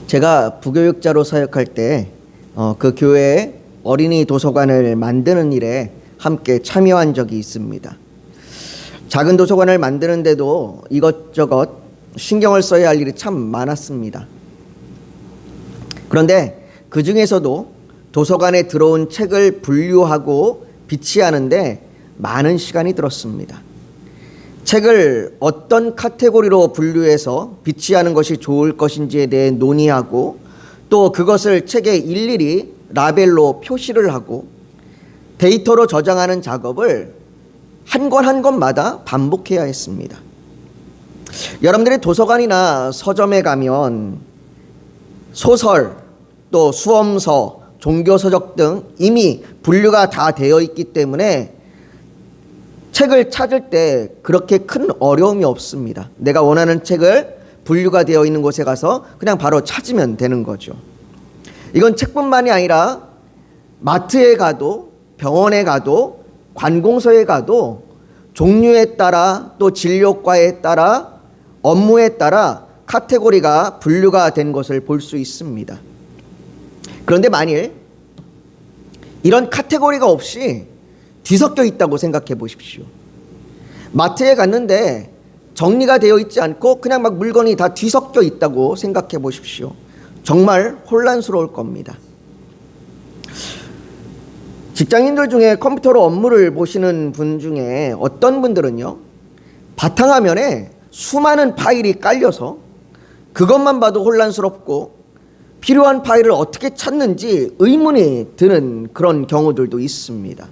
제가 부교육자로 사역할 때 그 교회에 어린이 도서관을 만드는 일에 함께 참여한 적이 있습니다. 작은 도서관을 만드는데도 이것저것 신경을 써야 할 일이 참 많았습니다. 그런데 그 중에서도 도서관에 들어온 책을 분류하고 비치하는데 많은 시간이 들었습니다. 책을 어떤 카테고리로 분류해서 비치하는 것이 좋을 것인지에 대해 논의하고 또 그것을 책에 일일이 라벨로 표시를 하고 데이터로 저장하는 작업을 한 권 한 권마다 반복해야 했습니다. 여러분들이 도서관이나 서점에 가면 소설, 또 수험서, 종교서적 등 이미 분류가 다 되어 있기 때문에 책을 찾을 때 그렇게 큰 어려움이 없습니다. 내가 원하는 책을 분류가 되어 있는 곳에 가서 그냥 바로 찾으면 되는 거죠. 이건 책뿐만이 아니라 마트에 가도 병원에 가도 관공서에 가도 종류에 따라 또 진료과에 따라 업무에 따라 카테고리가 분류가 된 것을 볼 수 있습니다. 그런데 만일 이런 카테고리가 없이 뒤섞여 있다고 생각해 보십시오. 마트에 갔는데 정리가 되어 있지 않고 그냥 막 물건이 다 뒤섞여 있다고 생각해 보십시오. 정말 혼란스러울 겁니다. 직장인들 중에 컴퓨터로 업무를 보시는 분 중에 어떤 분들은요, 바탕화면에 수많은 파일이 깔려서 그것만 봐도 혼란스럽고 필요한 파일을 어떻게 찾는지 의문이 드는 그런 경우들도 있습니다.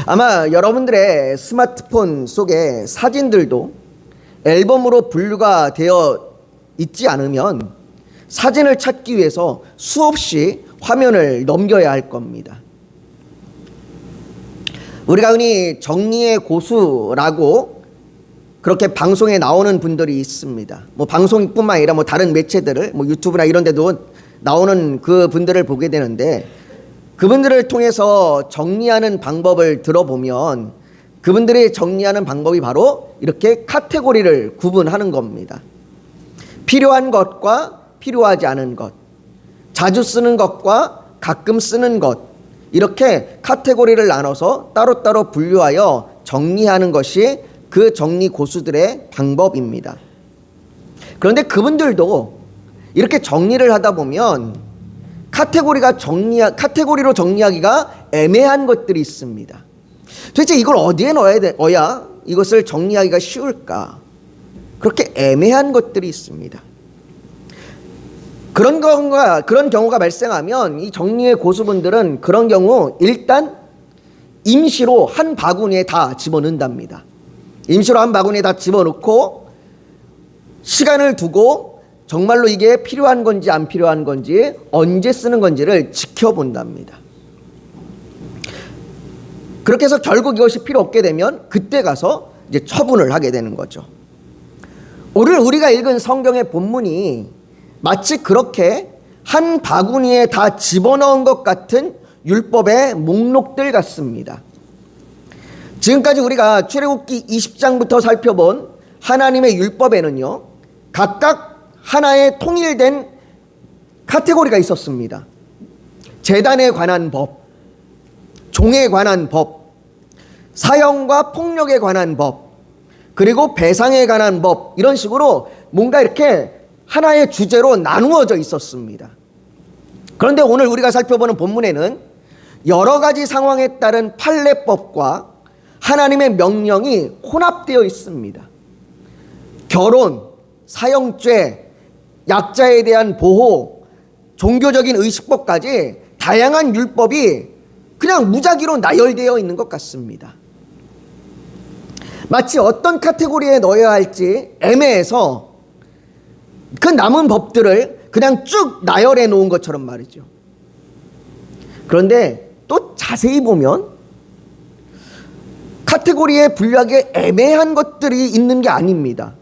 아마 여러분들의 스마트폰 속에 사진들도 앨범으로 분류가 되어 있지 않으면 사진을 찾기 위해서 수없이 화면을 넘겨야 할 겁니다. 우리가 흔히 정리의 고수라고 그렇게 방송에 나오는 분들이 있습니다. 방송뿐만 아니라 다른 매체들을 유튜브나 이런 데도 나오는 그 분들을 보게 되는데, 그분들을 통해서 정리하는 방법을 들어보면 그분들이 정리하는 방법이 바로 이렇게 카테고리를 구분하는 겁니다. 필요한 것과 필요하지 않은 것, 자주 쓰는 것과 가끔 쓰는 것, 이렇게 카테고리를 나눠서 따로따로 분류하여 정리하는 것이 그 정리 고수들의 방법입니다. 그런데 그분들도 이렇게 정리를 하다 보면 카테고리로 정리하기가 애매한 것들이 있습니다. 도대체 이걸 어디에 넣어야 이것을 정리하기가 쉬울까? 그렇게 애매한 것들이 있습니다. 그런 경우가 발생하면 이 정리의 고수분들은 그런 경우 일단 임시로 한 바구니에 다 집어넣는답니다. 임시로 한 바구니에 다 집어넣고 시간을 두고 정말로 이게 필요한 건지 안 필요한 건지 언제 쓰는 건지를 지켜본답니다. 그렇게 해서 결국 이것이 필요 없게 되면 그때 가서 이제 처분을 하게 되는 거죠. 오늘 우리가 읽은 성경의 본문이 마치 그렇게 한 바구니에 다 집어넣은 것 같은 율법의 목록들 같습니다. 지금까지 우리가 출애굽기 20장부터 살펴본 하나님의 율법에는요, 각각 하나의 통일된 카테고리가 있었습니다. 제단에 관한 법, 종에 관한 법, 사형과 폭력에 관한 법, 그리고 배상에 관한 법, 이런 식으로 뭔가 이렇게 하나의 주제로 나누어져 있었습니다. 그런데 오늘 우리가 살펴보는 본문에는 여러 가지 상황에 따른 판례법과 하나님의 명령이 혼합되어 있습니다. 결혼, 사형죄, 약자에 대한 보호, 종교적인 의식법까지 다양한 율법이 그냥 무작위로 나열되어 있는 것 같습니다. 마치 어떤 카테고리에 넣어야 할지 애매해서 그 남은 법들을 그냥 쭉 나열해 놓은 것처럼 말이죠. 그런데 또 자세히 보면 카테고리에 분류하기에 애매한 것들이 있는 게 아닙니다.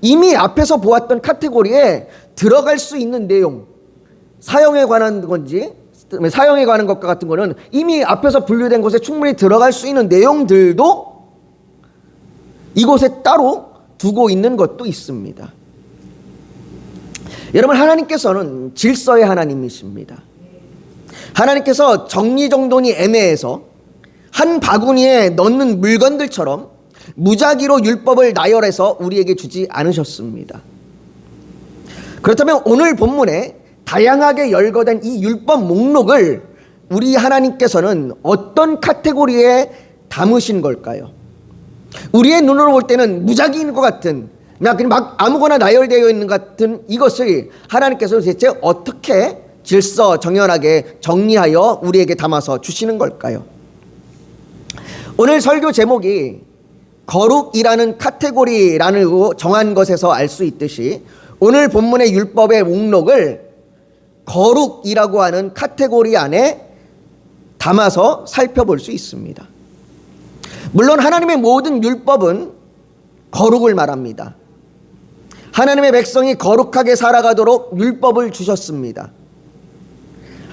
이미 앞에서 보았던 카테고리에 들어갈 수 있는 내용, 사형에 관한 건지 사형에 관한 것과 같은 거는 이미 앞에서 분류된 곳에 충분히 들어갈 수 있는 내용들도 이곳에 따로 두고 있는 것도 있습니다. 여러분, 하나님께서는 질서의 하나님이십니다. 하나님께서 정리정돈이 애매해서 한 바구니에 넣는 물건들처럼 무작위로 율법을 나열해서 우리에게 주지 않으셨습니다. 그렇다면 오늘 본문에 다양하게 열거된 이 율법 목록을 우리 하나님께서는 어떤 카테고리에 담으신 걸까요? 우리의 눈으로 볼 때는 무작위인 것 같은, 그냥 막 아무거나 나열되어 있는 것 같은 이것을 하나님께서 대체 어떻게 질서 정연하게 정리하여 우리에게 담아서 주시는 걸까요? 오늘 설교 제목이 거룩이라는 카테고리라는 정한 것에서 알 수 있듯이 오늘 본문의 율법의 목록을 거룩이라고 하는 카테고리 안에 담아서 살펴볼 수 있습니다. 물론 하나님의 모든 율법은 거룩을 말합니다. 하나님의 백성이 거룩하게 살아가도록 율법을 주셨습니다.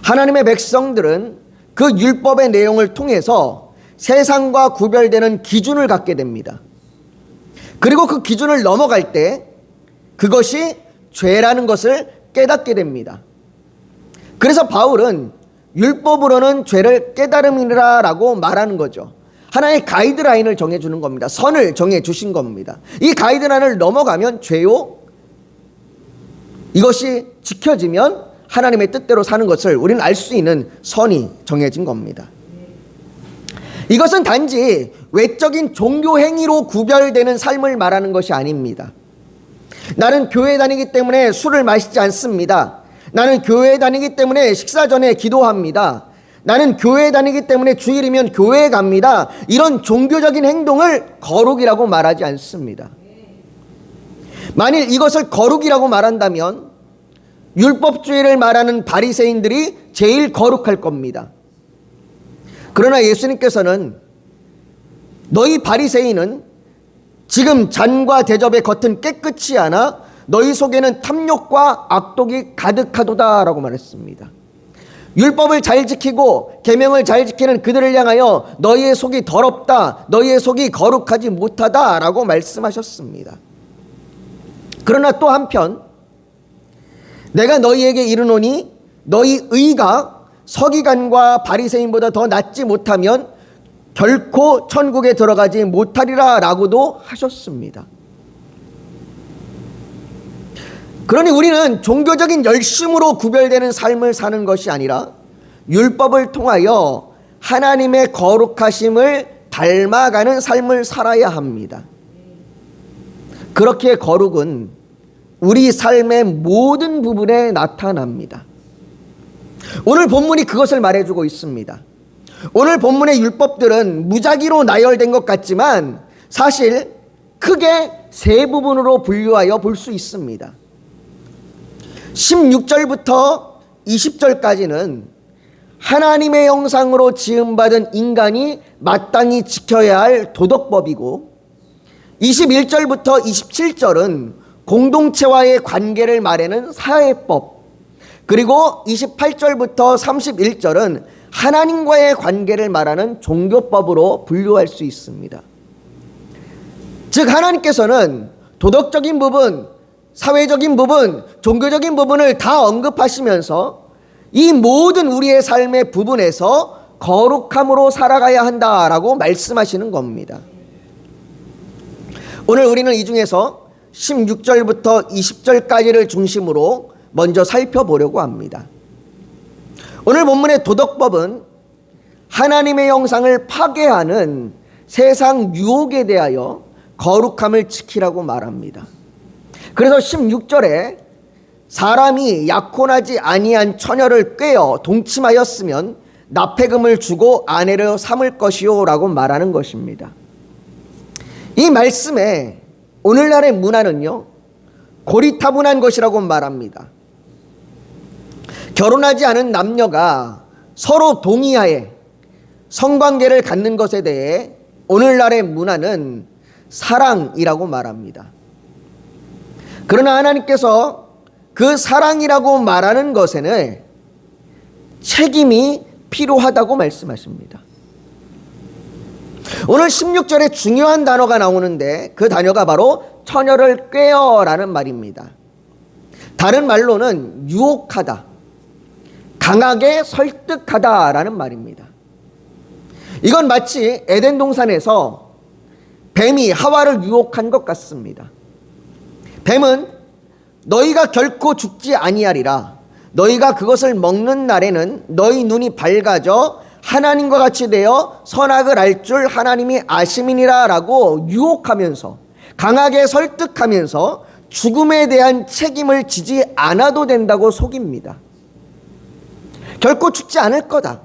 하나님의 백성들은 그 율법의 내용을 통해서 세상과 구별되는 기준을 갖게 됩니다. 그리고 그 기준을 넘어갈 때 그것이 죄라는 것을 깨닫게 됩니다. 그래서 바울은 율법으로는 죄를 깨달음이라 라고 말하는 거죠. 하나의 가이드라인을 정해주는 겁니다. 선을 정해주신 겁니다. 이 가이드라인을 넘어가면 죄요, 이것이 지켜지면 하나님의 뜻대로 사는 것을 우리는 알 수 있는 선이 정해진 겁니다. 이것은 단지 외적인 종교 행위로 구별되는 삶을 말하는 것이 아닙니다. 나는 교회 다니기 때문에 술을 마시지 않습니다. 나는 교회 다니기 때문에 식사 전에 기도합니다. 나는 교회 다니기 때문에 주일이면 교회에 갑니다. 이런 종교적인 행동을 거룩이라고 말하지 않습니다. 만일 이것을 거룩이라고 말한다면 율법주의를 말하는 바리새인들이 제일 거룩할 겁니다. 그러나 예수님께서는 너희 바리새인은 지금 잔과 대접의 겉은 깨끗이 하나 너희 속에는 탐욕과 악독이 가득하도다 라고 말했습니다. 율법을 잘 지키고 계명을 잘 지키는 그들을 향하여 너희의 속이 더럽다, 너희의 속이 거룩하지 못하다 라고 말씀하셨습니다. 그러나 또 한편 내가 너희에게 이르노니 너희 의가 서기관과 바리새인보다 더 낫지 못하면 결코 천국에 들어가지 못하리라 라고도 하셨습니다. 그러니 우리는 종교적인 열심으로 구별되는 삶을 사는 것이 아니라 율법을 통하여 하나님의 거룩하심을 닮아가는 삶을 살아야 합니다. 그렇게 거룩은 우리 삶의 모든 부분에 나타납니다. 오늘 본문이 그것을 말해주고 있습니다. 오늘 본문의 율법들은 무작위로 나열된 것 같지만 사실 크게 세 부분으로 분류하여 볼 수 있습니다. 16절부터 20절까지는 하나님의 형상으로 지음받은 인간이 마땅히 지켜야 할 도덕법이고, 21절부터 27절은 공동체와의 관계를 말하는 사회법, 그리고 28절부터 31절은 하나님과의 관계를 말하는 종교법으로 분류할 수 있습니다. 즉 하나님께서는 도덕적인 부분, 사회적인 부분, 종교적인 부분을 다 언급하시면서 이 모든 우리의 삶의 부분에서 거룩함으로 살아가야 한다라고 말씀하시는 겁니다. 오늘 우리는 이 중에서 16절부터 20절까지를 중심으로 먼저 살펴보려고 합니다. 오늘 본문의 도덕법은 하나님의 형상을 파괴하는 세상 유혹에 대하여 거룩함을 지키라고 말합니다. 그래서 16절에 사람이 약혼하지 아니한 처녀를 꿰어 동침하였으면 납폐금을 주고 아내로 삼을 것이요 라고 말하는 것입니다. 이 말씀에 오늘날의 문화는요, 고리타분한 것이라고 말합니다. 결혼하지 않은 남녀가 서로 동의하에 성관계를 갖는 것에 대해 오늘날의 문화는 사랑이라고 말합니다. 그러나 하나님께서 그 사랑이라고 말하는 것에는 책임이 필요하다고 말씀하십니다. 오늘 16절에 중요한 단어가 나오는데 그 단어가 바로 처녀를 꿰어라는 말입니다. 다른 말로는 유혹하다, 강하게 설득하다라는 말입니다. 이건 마치 에덴 동산에서 뱀이 하와를 유혹한 것 같습니다. 뱀은 너희가 결코 죽지 아니하리라, 너희가 그것을 먹는 날에는 너희 눈이 밝아져 하나님과 같이 되어 선악을 알 줄 하나님이 아심이니라 라고 유혹하면서, 강하게 설득하면서 죽음에 대한 책임을 지지 않아도 된다고 속입니다. 결코 죽지 않을 거다.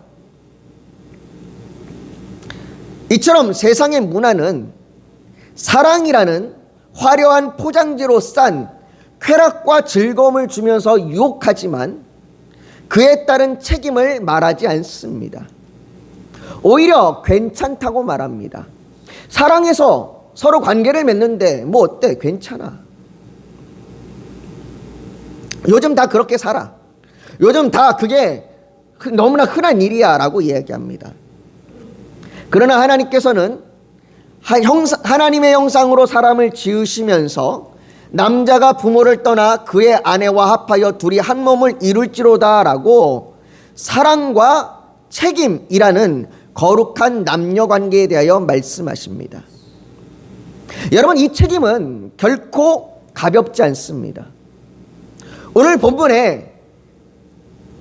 이처럼 세상의 문화는 사랑이라는 화려한 포장지로 싼 쾌락과 즐거움을 주면서 유혹하지만 그에 따른 책임을 말하지 않습니다. 오히려 괜찮다고 말합니다. 사랑해서 서로 관계를 맺는데 뭐 어때? 괜찮아. 요즘 다 그렇게 살아. 요즘 다 그게 너무나 흔한 일이야 라고 이야기합니다. 그러나 하나님께서는 하나님의 형상으로 사람을 지으시면서 남자가 부모를 떠나 그의 아내와 합하여 둘이 한 몸을 이룰지로다 라고 사랑과 책임이라는 거룩한 남녀관계에 대하여 말씀하십니다. 여러분, 이 책임은 결코 가볍지 않습니다. 오늘 본문에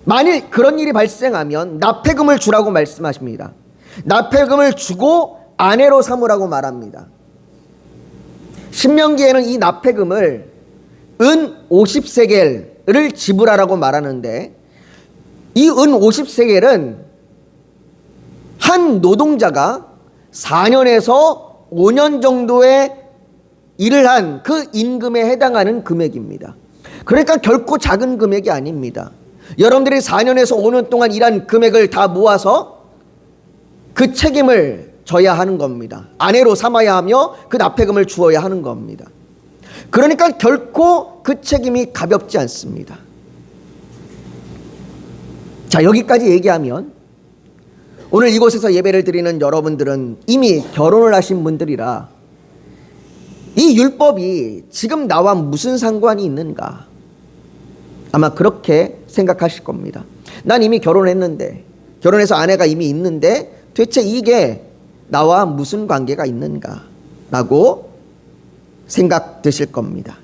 만일 그런 일이 발생하면 납폐금을 주라고 말씀하십니다. 납폐금을 주고 아내로 삼으라고 말합니다. 신명기에는 이 납폐금을 은 50세겔을 지불하라고 말하는데, 이 은 50세겔은 한 노동자가 4년에서 5년 정도의 일을 한 그 임금에 해당하는 금액입니다. 그러니까 결코 작은 금액이 아닙니다. 여러분들이 4년에서 5년 동안 일한 금액을 다 모아서 그 책임을 져야 하는 겁니다. 아내로 삼아야 하며 그 납폐금을 주어야 하는 겁니다. 그러니까 결코 그 책임이 가볍지 않습니다. 자, 여기까지 얘기하면 오늘 이곳에서 예배를 드리는 여러분들은 이미 결혼을 하신 분들이라 이 율법이 지금 나와 무슨 상관이 있는가? 아마 그렇게 생각하실 겁니다. 난 이미 결혼했는데, 결혼해서 아내가 이미 있는데 도대체 이게 나와 무슨 관계가 있는가? 라고 생각되실 겁니다.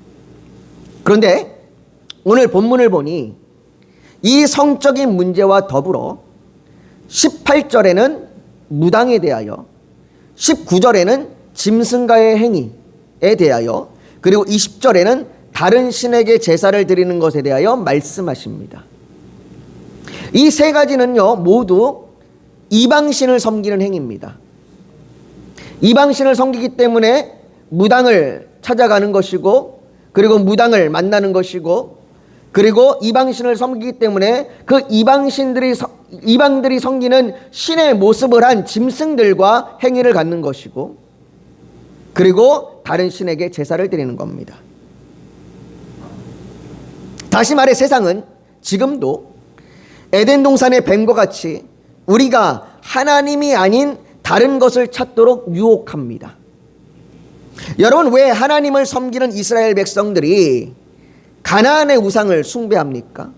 그런데 오늘 본문을 보니 이 성적인 문제와 더불어 18절에는 무당에 대하여, 19절에는 짐승가의 행위에 대하여, 그리고 20절에는 다른 신에게 제사를 드리는 것에 대하여 말씀하십니다. 이 세 가지는요, 모두 이방신을 섬기는 행위입니다. 이방신을 섬기기 때문에 무당을 찾아가는 것이고, 그리고 무당을 만나는 것이고, 그리고 이방신을 섬기기 때문에 그 이방들이 섬기는 신의 모습을 한 짐승들과 행위를 갖는 것이고, 그리고 다른 신에게 제사를 드리는 겁니다. 다시 말해 세상은 지금도 에덴 동산의 뱀과 같이 우리가 하나님이 아닌 다른 것을 찾도록 유혹합니다. 여러분, 왜 하나님을 섬기는 이스라엘 백성들이 가나안의 우상을 숭배합니까?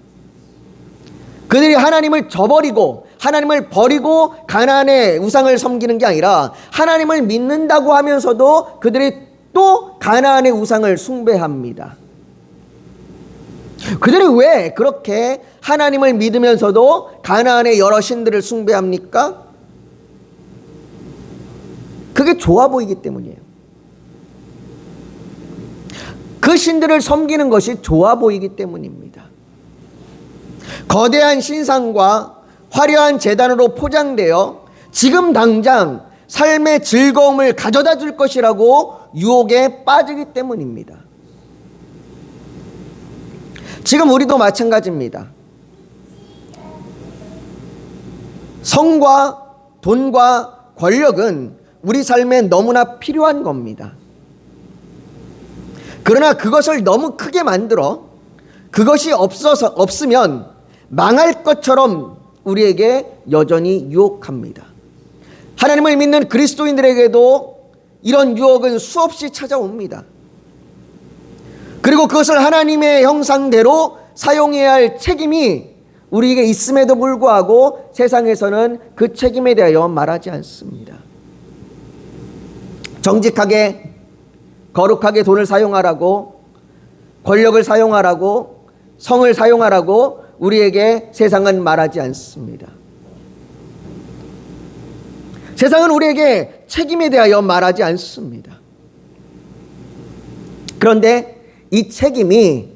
그들이 하나님을 저버리고 하나님을 버리고 가나안의 우상을 섬기는 게 아니라 하나님을 믿는다고 하면서도 그들이 또 가나안의 우상을 숭배합니다. 그들이 왜 그렇게 하나님을 믿으면서도 가나안의 여러 신들을 숭배합니까? 그게 좋아 보이기 때문이에요. 그 신들을 섬기는 것이 좋아 보이기 때문입니다. 거대한 신상과 화려한 제단으로 포장되어 지금 당장 삶의 즐거움을 가져다 줄 것이라고 유혹에 빠지기 때문입니다. 지금 우리도 마찬가지입니다. 성과 돈과 권력은 우리 삶에 너무나 필요한 겁니다. 그러나 그것을 너무 크게 만들어 그것이 없으면 망할 것처럼 우리에게 여전히 유혹합니다. 하나님을 믿는 그리스도인들에게도 이런 유혹은 수없이 찾아옵니다. 그리고 그것을 하나님의 형상대로 사용해야 할 책임이 우리에게 있음에도 불구하고 세상에서는 그 책임에 대하여 말하지 않습니다. 정직하게 거룩하게 돈을 사용하라고, 권력을 사용하라고, 성을 사용하라고 우리에게 세상은 말하지 않습니다. 세상은 우리에게 책임에 대하여 말하지 않습니다. 그런데 이 책임이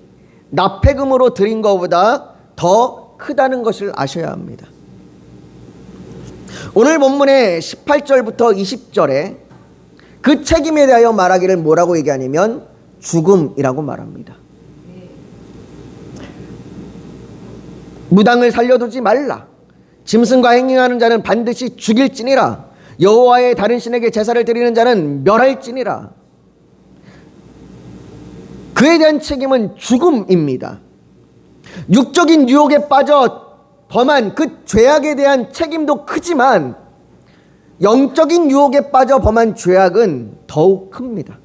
납폐금으로 드린 것보다 더 크다는 것을 아셔야 합니다. 오늘 본문의 18절부터 20절에 그 책임에 대하여 말하기를 뭐라고 얘기하냐면 죽음이라고 말합니다. 무당을 살려두지 말라. 짐승과 행행하는 자는 반드시 죽일지니라. 여호와의 다른 신에게 제사를 드리는 자는 멸할지니라. 그에 대한 책임은 죽음입니다. 육적인 유혹에 빠져 범한 그 죄악에 대한 책임도 크지만 영적인 유혹에 빠져 범한 죄악은 더욱 큽니다.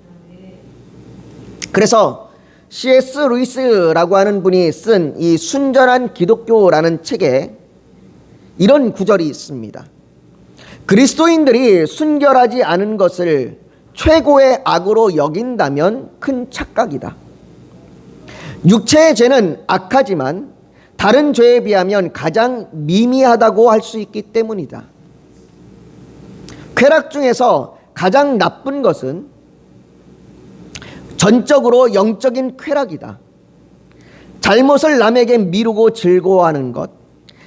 그래서 C.S. 루이스라고 하는 분이 쓴 이 순전한 기독교라는 책에 이런 구절이 있습니다. 그리스도인들이 순결하지 않은 것을 최고의 악으로 여긴다면 큰 착각이다. 육체의 죄는 악하지만 다른 죄에 비하면 가장 미미하다고 할 수 있기 때문이다. 쾌락 중에서 가장 나쁜 것은 전적으로 영적인 쾌락이다. 잘못을 남에게 미루고 즐거워하는 것,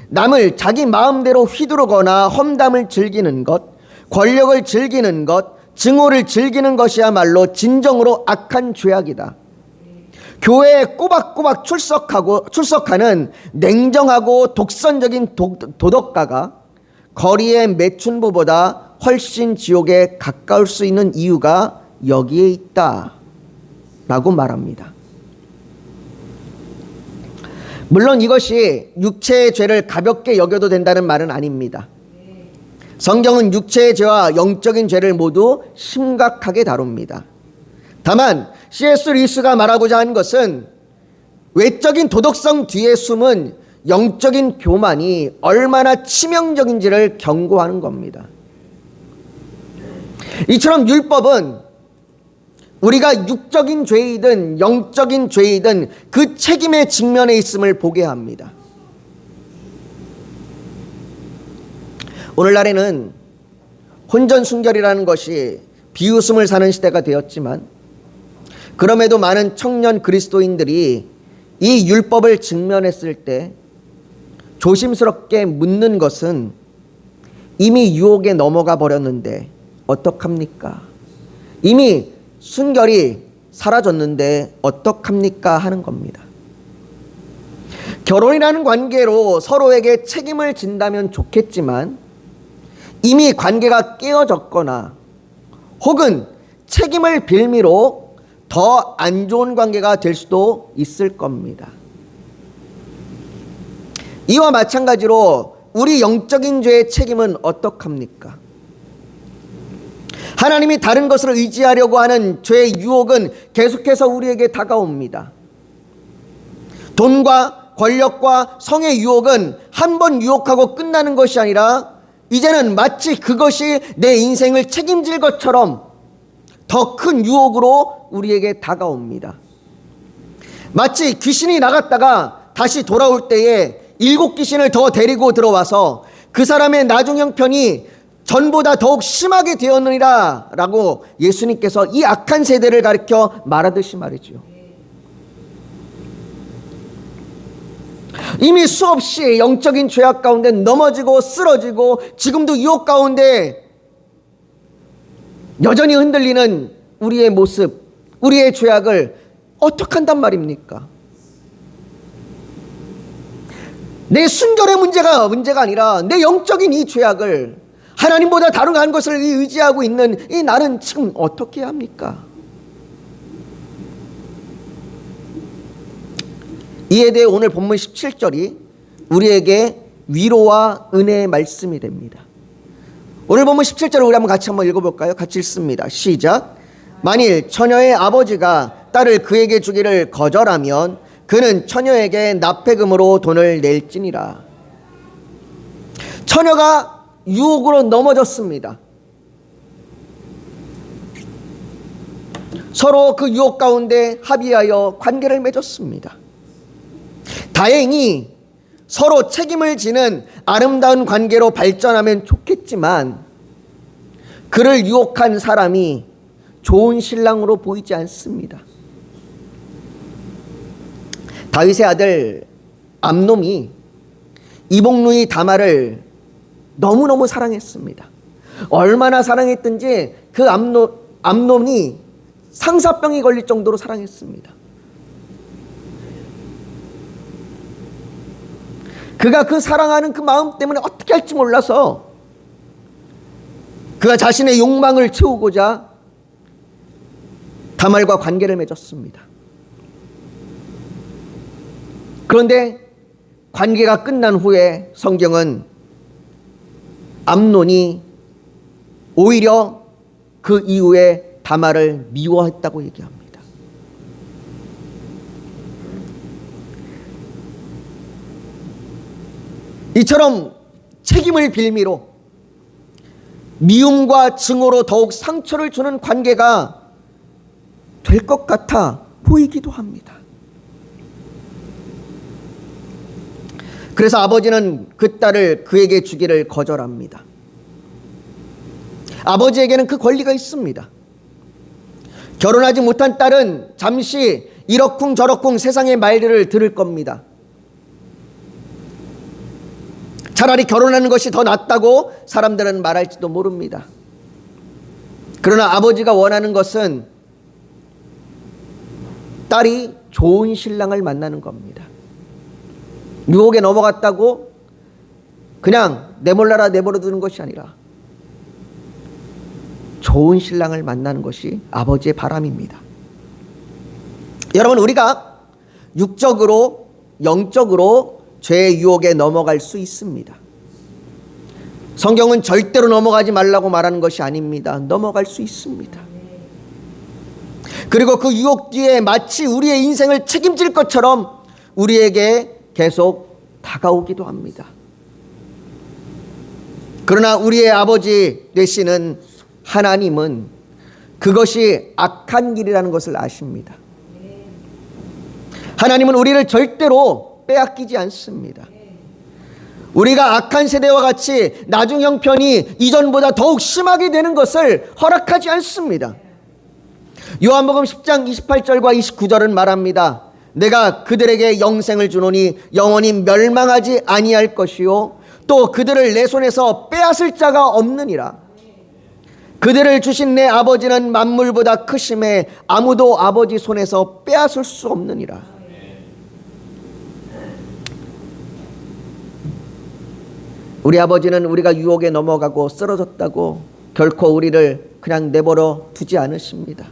남을 자기 마음대로 휘두르거나 험담을 즐기는 것, 권력을 즐기는 것, 증오를 즐기는 것이야말로 진정으로 악한 죄악이다. 교회에 꼬박꼬박 출석하는 냉정하고 독선적인 도덕가가 거리의 매춘부보다 훨씬 지옥에 가까울 수 있는 이유가 여기에 있다 라고 말합니다. 물론 이것이 육체의 죄를 가볍게 여겨도 된다는 말은 아닙니다. 성경은 육체의 죄와 영적인 죄를 모두 심각하게 다룹니다. 다만 C.S. 루이스가 말하고자 한 것은 외적인 도덕성 뒤에 숨은 영적인 교만이 얼마나 치명적인지를 경고하는 겁니다. 이처럼 율법은 우리가 육적인 죄이든 영적인 죄이든 그 책임의 직면에 있음을 보게 합니다. 오늘날에는 혼전순결이라는 것이 비웃음을 사는 시대가 되었지만 그럼에도 많은 청년 그리스도인들이 이 율법을 직면했을 때 조심스럽게 묻는 것은 이미 유혹에 넘어가 버렸는데 어떡합니까? 이미 순결이 사라졌는데 어떡합니까? 하는 겁니다. 결혼이라는 관계로 서로에게 책임을 진다면 좋겠지만 이미 관계가 깨어졌거나 혹은 책임을 빌미로 더 안 좋은 관계가 될 수도 있을 겁니다. 이와 마찬가지로 우리 영적인 죄의 책임은 어떡합니까? 하나님이 다른 것을 의지하려고 하는 죄의 유혹은 계속해서 우리에게 다가옵니다. 돈과 권력과 성의 유혹은 한 번 유혹하고 끝나는 것이 아니라 이제는 마치 그것이 내 인생을 책임질 것처럼 더 큰 유혹으로 우리에게 다가옵니다. 마치 귀신이 나갔다가 다시 돌아올 때에 7 귀신을 더 데리고 들어와서 그 사람의 나중 형편이 전보다 더욱 심하게 되었느니라 라고 예수님께서 이 악한 세대를 가리켜 말하듯이 말이죠. 이미 수없이 영적인 죄악 가운데 넘어지고 쓰러지고 지금도 유혹 가운데 여전히 흔들리는 우리의 모습, 우리의 죄악을 어떻게 한단 말입니까? 내 순결의 문제가 아니라 내 영적인 이 죄악을 하나님보다 다른 것을 의지하고 있는 이 나는 지금 어떻게 해야 합니까? 이에 대해 오늘 본문 17절이 우리에게 위로와 은혜의 말씀이 됩니다. 오늘 본문 17절을 우리 같이 한번 읽어볼까요? 같이 읽습니다. 시작. 만일 처녀의 아버지가 딸을 그에게 주기를 거절하면 그는 처녀에게 납폐금으로 돈을 낼지니라. 처녀가 유혹으로 넘어졌습니다. 서로 그 유혹 가운데 합의하여 관계를 맺었습니다. 다행히 서로 책임을 지는 아름다운 관계로 발전하면 좋겠지만 그를 유혹한 사람이 좋은 신랑으로 보이지 않습니다. 다윗의 아들 암놈이 이복누이 다말을 너무너무 사랑했습니다. 얼마나 사랑했든지 그 암놈이 상사병이 걸릴 정도로 사랑했습니다. 그가 그 사랑하는 그 마음 때문에 어떻게 할지 몰라서 그가 자신의 욕망을 채우고자 다말과 관계를 맺었습니다. 그런데 관계가 끝난 후에 성경은 암논이 오히려 그 이후에 다말을 미워했다고 얘기합니다. 이처럼 책임을 빌미로 미움과 증오로 더욱 상처를 주는 관계가 될 것 같아 보이기도 합니다. 그래서 아버지는 그 딸을 그에게 주기를 거절합니다. 아버지에게는 그 권리가 있습니다. 결혼하지 못한 딸은 잠시 이러쿵저러쿵 세상의 말들을 들을 겁니다. 차라리 결혼하는 것이 더 낫다고 사람들은 말할지도 모릅니다. 그러나 아버지가 원하는 것은 딸이 좋은 신랑을 만나는 겁니다. 유혹에 넘어갔다고 그냥 내몰라라 내버려 두는 것이 아니라 좋은 신랑을 만나는 것이 아버지의 바람입니다. 여러분, 우리가 육적으로 영적으로 죄의 유혹에 넘어갈 수 있습니다. 성경은 절대로 넘어가지 말라고 말하는 것이 아닙니다. 넘어갈 수 있습니다. 그리고 그 유혹 뒤에 마치 우리의 인생을 책임질 것처럼 우리에게 계속 다가오기도 합니다. 그러나 우리의 아버지 되시는 하나님은 그것이 악한 길이라는 것을 아십니다. 하나님은 우리를 절대로 빼앗기지 않습니다. 우리가 악한 세대와 같이 나중 형편이 이전보다 더욱 심하게 되는 것을 허락하지 않습니다. 요한복음 10장 28절과 29절은 말합니다. 내가 그들에게 영생을 주노니 영원히 멸망하지 아니할 것이요 또 그들을 내 손에서 빼앗을 자가 없느니라. 그들을 주신 내 아버지는 만물보다 크심에 아무도 아버지 손에서 빼앗을 수 없느니라. 우리 아버지는 우리가 유혹에 넘어가고 쓰러졌다고 결코 우리를 그냥 내버려 두지 않으십니다.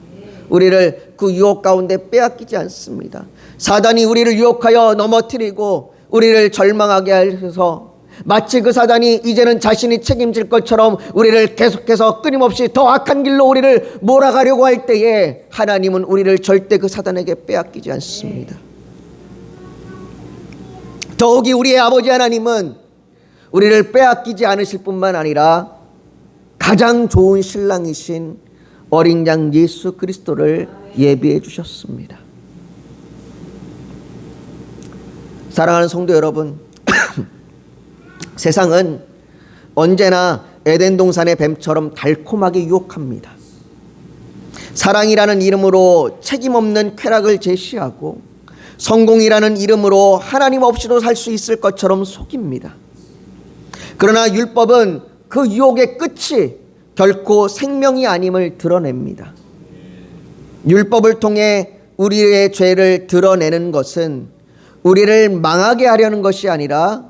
우리를 그 유혹 가운데 빼앗기지 않습니다. 사단이 우리를 유혹하여 넘어뜨리고 우리를 절망하게 해서 마치 그 사단이 이제는 자신이 책임질 것처럼 우리를 계속해서 끊임없이 더 악한 길로 우리를 몰아가려고 할 때에 하나님은 우리를 절대 그 사단에게 빼앗기지 않습니다. 더욱이 우리의 아버지 하나님은 우리를 빼앗기지 않으실 뿐만 아니라 가장 좋은 신랑이신 어린 양 예수 그리스도를 예비해 주셨습니다. 사랑하는 성도 여러분, 세상은 언제나 에덴 동산의 뱀처럼 달콤하게 유혹합니다. 사랑이라는 이름으로 책임 없는 쾌락을 제시하고 성공이라는 이름으로 하나님 없이도 살 수 있을 것처럼 속입니다. 그러나 율법은 그 유혹의 끝이 결코 생명이 아님을 드러냅니다. 율법을 통해 우리의 죄를 드러내는 것은 우리를 망하게 하려는 것이 아니라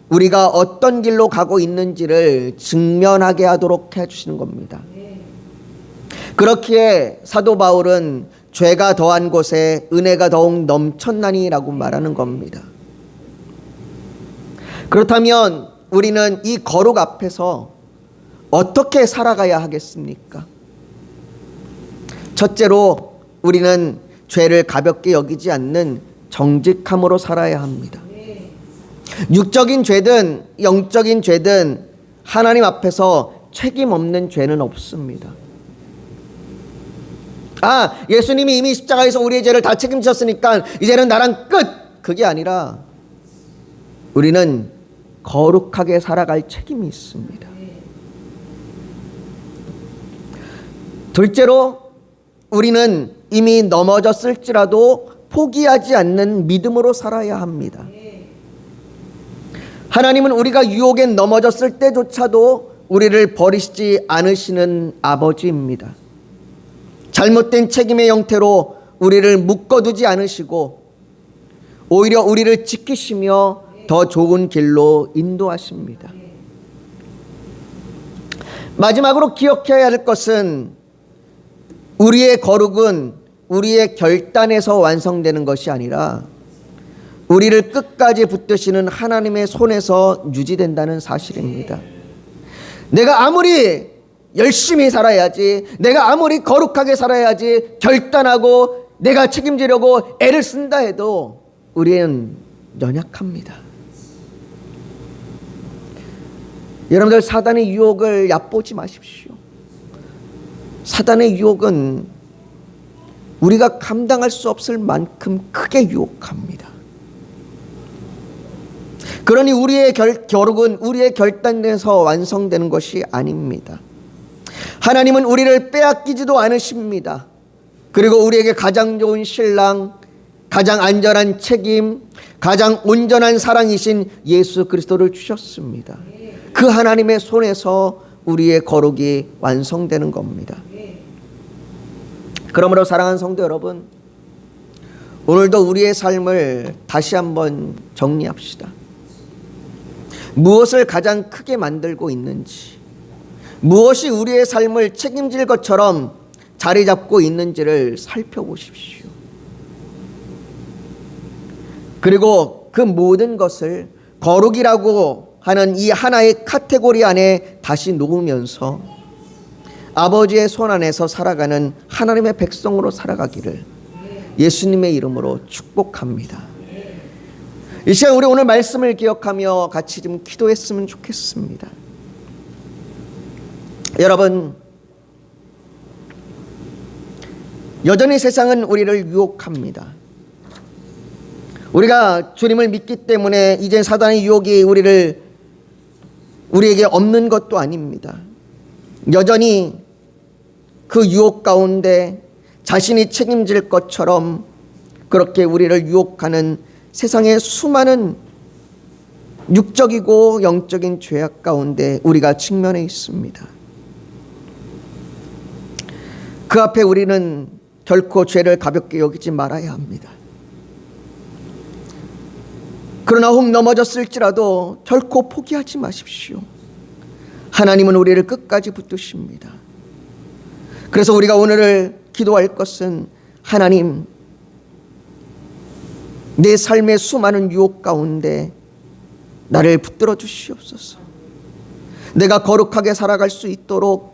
우리가 어떤 길로 가고 있는지를 직면하게 하도록 해주시는 겁니다. 그렇기에 사도 바울은 죄가 더한 곳에 은혜가 더욱 넘쳤나니라고 말하는 겁니다. 그렇다면 우리는 이 거룩 앞에서 어떻게 살아가야 하겠습니까? 첫째로 우리는 죄를 가볍게 여기지 않는 정직함으로 살아야 합니다. 육적인 죄든 영적인 죄든 하나님 앞에서 책임 없는 죄는 없습니다. 예수님이 이미 십자가에서 우리의 죄를 다 책임지셨으니까 이제는 나랑 끝! 그게 아니라 우리는 거룩하게 살아갈 책임이 있습니다. 둘째로 우리는 이미 넘어졌을지라도 포기하지 않는 믿음으로 살아야 합니다. 하나님은 우리가 유혹에 넘어졌을 때조차도 우리를 버리시지 않으시는 아버지입니다. 잘못된 책임의 형태로 우리를 묶어두지 않으시고 오히려 우리를 지키시며 더 좋은 길로 인도하십니다. 마지막으로 기억해야 할 것은 우리의 거룩은 우리의 결단에서 완성되는 것이 아니라 우리를 끝까지 붙드시는 하나님의 손에서 유지된다는 사실입니다. 내가 아무리 열심히 살아야지, 내가 아무리 거룩하게 살아야지 결단하고 내가 책임지려고 애를 쓴다 해도 우리는 연약합니다. 여러분들, 사단의 유혹을 얕보지 마십시오. 사단의 유혹은 우리가 감당할 수 없을 만큼 크게 유혹합니다. 그러니 우리의 거룩은 우리의 결단에서 완성되는 것이 아닙니다. 하나님은 우리를 빼앗기지도 않으십니다. 그리고 우리에게 가장 좋은 신랑, 가장 안전한 책임, 가장 온전한 사랑이신 예수 그리스도를 주셨습니다. 그 하나님의 손에서 우리의 거룩이 완성되는 겁니다. 그러므로 사랑하는 성도 여러분, 오늘도 우리의 삶을 다시 한번 정리합시다. 무엇을 가장 크게 만들고 있는지, 무엇이 우리의 삶을 책임질 것처럼 자리 잡고 있는지를 살펴보십시오. 그리고 그 모든 것을 거룩이라고 하는 이 하나의 카테고리 안에 다시 놓으면서 아버지의 손 안에서 살아가는 하나님의 백성으로 살아가기를 예수님의 이름으로 축복합니다. 이 시간 우리 오늘 말씀을 기억하며 같이 좀 기도했으면 좋겠습니다. 여러분, 여전히 세상은 우리를 유혹합니다. 우리가 주님을 믿기 때문에 이제 사단의 유혹이 우리에게 없는 것도 아닙니다. 여전히 그 유혹 가운데 자신이 책임질 것처럼 그렇게 우리를 유혹하는 세상의 수많은 육적이고 영적인 죄악 가운데 우리가 직면해 있습니다. 그 앞에 우리는 결코 죄를 가볍게 여기지 말아야 합니다. 그러나 혹 넘어졌을지라도 결코 포기하지 마십시오. 하나님은 우리를 끝까지 붙드십니다. 그래서 우리가 오늘 기도할 것은, 하나님, 내 삶의 수많은 유혹 가운데 나를 붙들어 주시옵소서. 내가 거룩하게 살아갈 수 있도록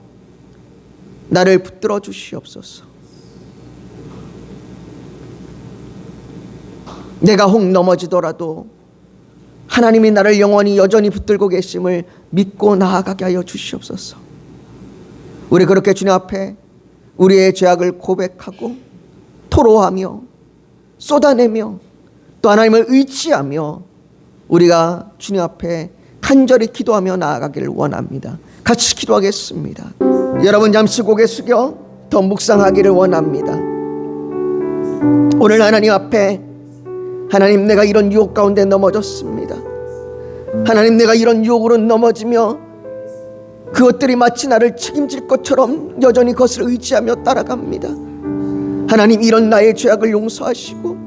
나를 붙들어 주시옵소서. 내가 혹 넘어지더라도 하나님이 나를 영원히 여전히 붙들고 계심을 믿고 나아가게 하여 주시옵소서. 우리 그렇게 주님 앞에 우리의 죄악을 고백하고 토로하며 쏟아내며 또 하나님을 의지하며 우리가 주님 앞에 간절히 기도하며 나아가기를 원합니다. 같이 기도하겠습니다. 여러분, 잠시 고개 숙여 더 묵상하기를 원합니다. 오늘 하나님 앞에, 하나님, 내가 이런 유혹 가운데 넘어졌습니다. 하나님, 내가 이런 유혹으로 넘어지며 그것들이 마치 나를 책임질 것처럼 여전히 그것을 의지하며 따라갑니다. 하나님, 이런 나의 죄악을 용서하시고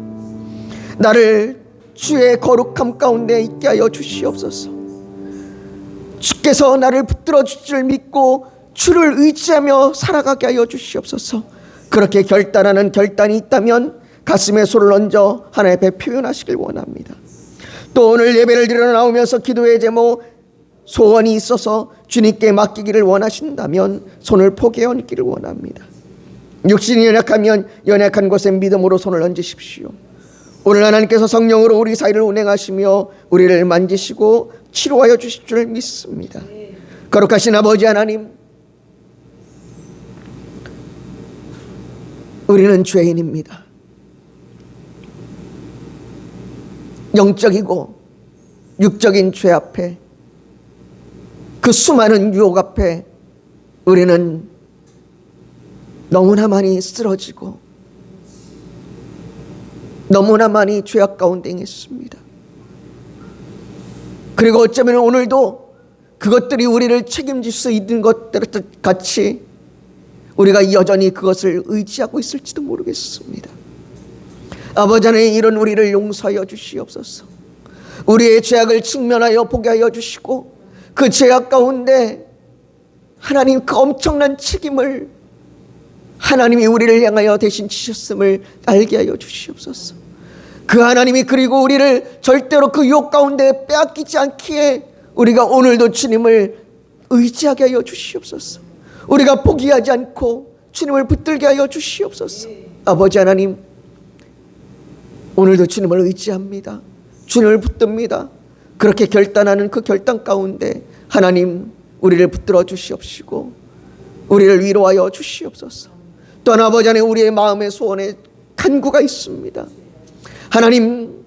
나를 주의 거룩함 가운데 있게 하여 주시옵소서. 주께서 나를 붙들어 주실 줄 믿고 주를 의지하며 살아가게 하여 주시옵소서. 그렇게 결단하는 결단이 있다면 가슴에 손을 얹어 하나님 앞에 표현하시길 원합니다. 또 오늘 예배를 드려 나오면서 기도의 제목, 소원이 있어서 주님께 맡기기를 원하신다면 손을 포개 얹기를 원합니다. 육신이 연약하면 연약한 곳에 믿음으로 손을 얹으십시오. 오늘 하나님께서 성령으로 우리 사이를 운행하시며 우리를 만지시고 치료하여 주실 줄 믿습니다. 거룩하신 아버지 하나님, 우리는 죄인입니다. 영적이고 육적인 죄 앞에, 그 수많은 유혹 앞에 우리는 너무나 많이 쓰러지고 너무나 많이 죄악 가운데 있습니다. 그리고 어쩌면 오늘도 그것들이 우리를 책임질 수 있는 것들 같이 우리가 여전히 그것을 의지하고 있을지도 모르겠습니다. 아버지 하나님, 이런 우리를 용서하여 주시옵소서. 우리의 죄악을 직면하여 보게 하여 주시고 그 죄악 가운데 하나님 그 엄청난 책임을 하나님이 우리를 향하여 대신 지셨음을 알게 하여 주시옵소서. 그 하나님이 그리고 우리를 절대로 그 유혹 가운데 빼앗기지 않기에 우리가 오늘도 주님을 의지하게 하여 주시옵소서. 우리가 포기하지 않고 주님을 붙들게 하여 주시옵소서. 아버지 하나님, 오늘도 주님을 의지합니다. 주님을 붙듭니다. 그렇게 결단하는 그 결단 가운데 하나님 우리를 붙들어 주시옵시고 우리를 위로하여 주시옵소서. 또한 아버지 하나님, 우리의 마음의 소원에 간구가 있습니다. 하나님,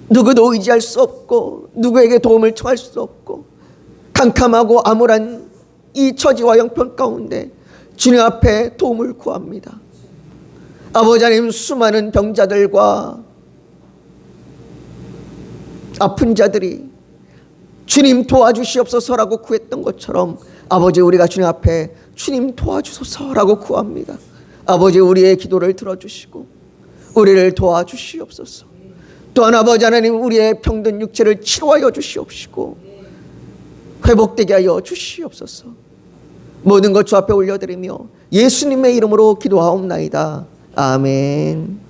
누구도 의지할 수 없고 누구에게 도움을 청할 수 없고 캄캄하고 암울한 이 처지와 형편 가운데 주님 앞에 도움을 구합니다. 아버지 하나님, 수많은 병자들과 아픈 자들이 주님 도와주시옵소서라고 구했던 것처럼 아버지, 우리가 주님 앞에 주님 도와주소서라고 구합니다. 아버지, 우리의 기도를 들어주시고 우리를 도와주시옵소서. 또한 아버지 하나님, 우리의 병든 육체를 치료하여 주시옵시고 회복되게 하여 주시옵소서. 모든 것 주 앞에 올려드리며 예수님의 이름으로 기도하옵나이다. 아멘.